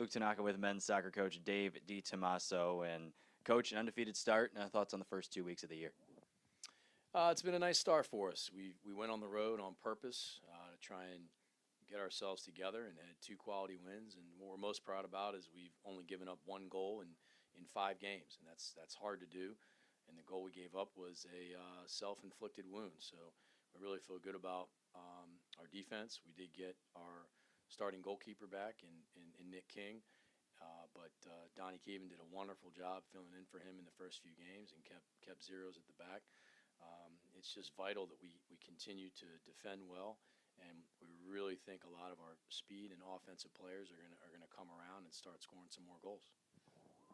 Luke Tanaka with men's soccer coach Dave Di Tomasso. And coach, an undefeated start. Thoughts on the first 2 weeks of the year? It's been a nice start for us. We went on the road on purpose to try and get ourselves together and had 2 quality wins. And what we're most proud about is we've only given up 1 goal in 5 games, and that's hard to do. And the goal we gave up was a self-inflicted wound. So we really feel good about our defense. We did get our starting goalkeeper back in Nick King. But Donnie Keevan did a wonderful job filling in for him in the first few games and kept zeros at the back. It's just vital that we continue to defend well, and we really think a lot of our speed and offensive players are gonna come around and start scoring some more goals.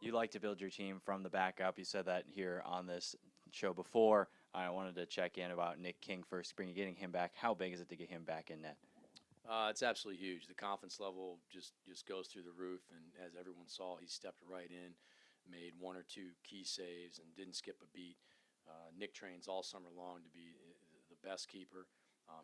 You like to build your team from the back up. You said that here on this show before. I wanted to check in about Nick King first. Getting him back. How big is it to get him back in net? It's absolutely huge. The confidence level just goes through the roof, and as everyone saw, he stepped right in, made 1 or 2 key saves, and didn't skip a beat. Nick trains all summer long to be the best keeper.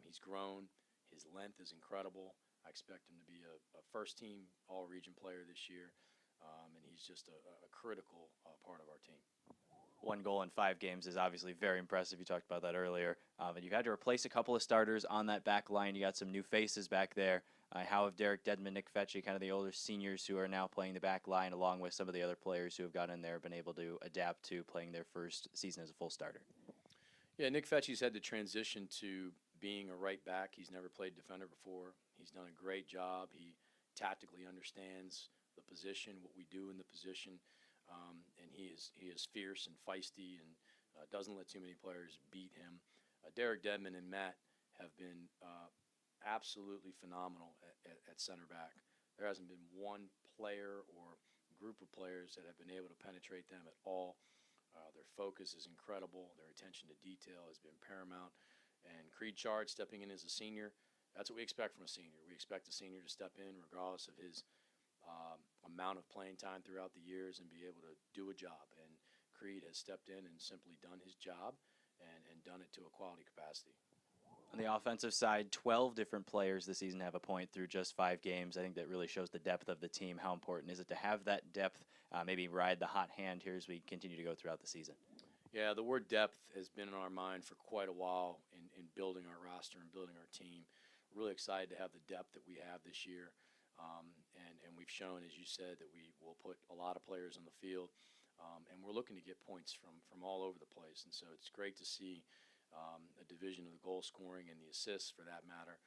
He's grown. His length is incredible. I expect him to be a first-team all-region player this year, and he's just a critical part of our team. 1 goal in 5 games is obviously very impressive. You talked about that earlier. But you've had to replace a couple of starters on that back line. You got some new faces back there. How have Derek Dedman, Nick Fetchy, kind of the older seniors who are now playing the back line, along with some of the other players who have gotten in there, been able to adapt to playing their first season as a full starter? Yeah, Nick Fetchy's had to transition to being a right back. He's never played defender before. He's done a great job. He tactically understands the position, what we do in the position, and he is fierce and feisty and doesn't let too many players beat him. Derek Dedman and Matt have been absolutely phenomenal at center back. There hasn't been one player or group of players that have been able to penetrate them at all. Their focus is incredible. Their attention to detail has been paramount. And Creed Chard stepping in as a senior, that's what we expect from a senior. We expect a senior to step in regardless of his amount of playing time throughout the years and be able to do a job. And Creed has stepped in and simply done his job and done it to a quality capacity. On the offensive side, 12 different players this season have a point through just 5 games. I think that really shows the depth of the team. How important is it to have that depth, maybe ride the hot hand here as we continue to go throughout the season? Yeah, the word depth has been in our mind for quite a while in building our roster and building our team. We're really excited to have the depth that we have this year. And we've shown, as you said, that we will put a lot of players on the field. And we're looking to get points from all over the place. And so it's great to see a division of the goal scoring and the assists for that matter.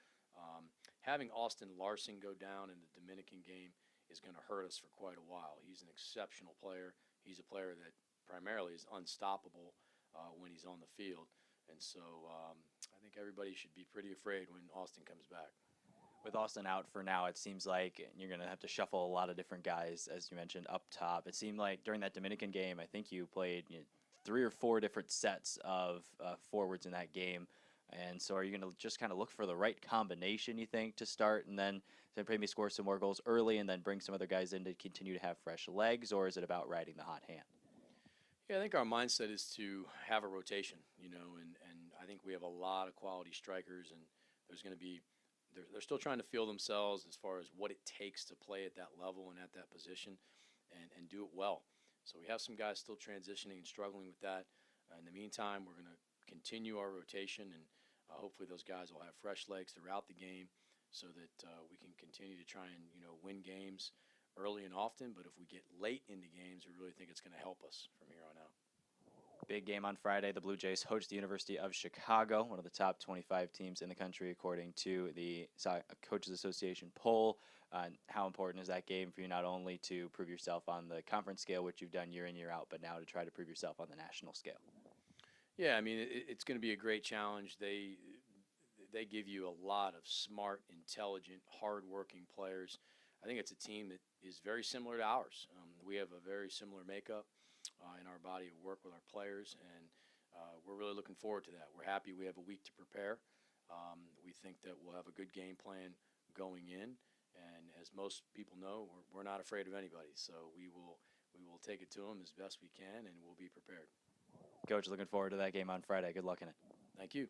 Having Austin Larson go down in the Dominican game is going to hurt us for quite a while. He's an exceptional player. He's a player that primarily is unstoppable when he's on the field. And so I think everybody should be pretty afraid when Austin comes back. With Austin out for now, it seems like you're going to have to shuffle a lot of different guys, as you mentioned, up top. It seemed like during that Dominican game, I think you played 3 or 4 different sets of forwards in that game. And so are you going to just kind of look for the right combination, you think, to start and then maybe score some more goals early and then bring some other guys in to continue to have fresh legs, or is it about riding the hot hand? Yeah, I think our mindset is to have a rotation, and I think we have a lot of quality strikers, and there's going to be they're still trying to feel themselves as far as what it takes to play at that level and at that position and do it well. So we have some guys still transitioning and struggling with that. In the meantime, we're going to continue our rotation, and hopefully those guys will have fresh legs throughout the game so that we can continue to try and win games early and often. But if we get late into games, we really think it's going to help us from here on out. Big game on Friday. The Blue Jays host the University of Chicago, one of the top 25 teams in the country, according to the Coaches Association poll. How important is that game for you, not only to prove yourself on the conference scale, which you've done year in, year out, but now to try to prove yourself on the national scale? Yeah, I mean, it's going to be a great challenge. They give you a lot of smart, intelligent, hard-working players. I think it's a team that is very similar to ours. We have a very similar makeup in our body of work with our players, and we're really looking forward to that. We're happy we have a week to prepare. We think that we'll have a good game plan going in, and as most people know, we're not afraid of anybody. So we will take it to them as best we can, and we'll be prepared. Coach, looking forward to that game on Friday. Good luck in it. Thank you.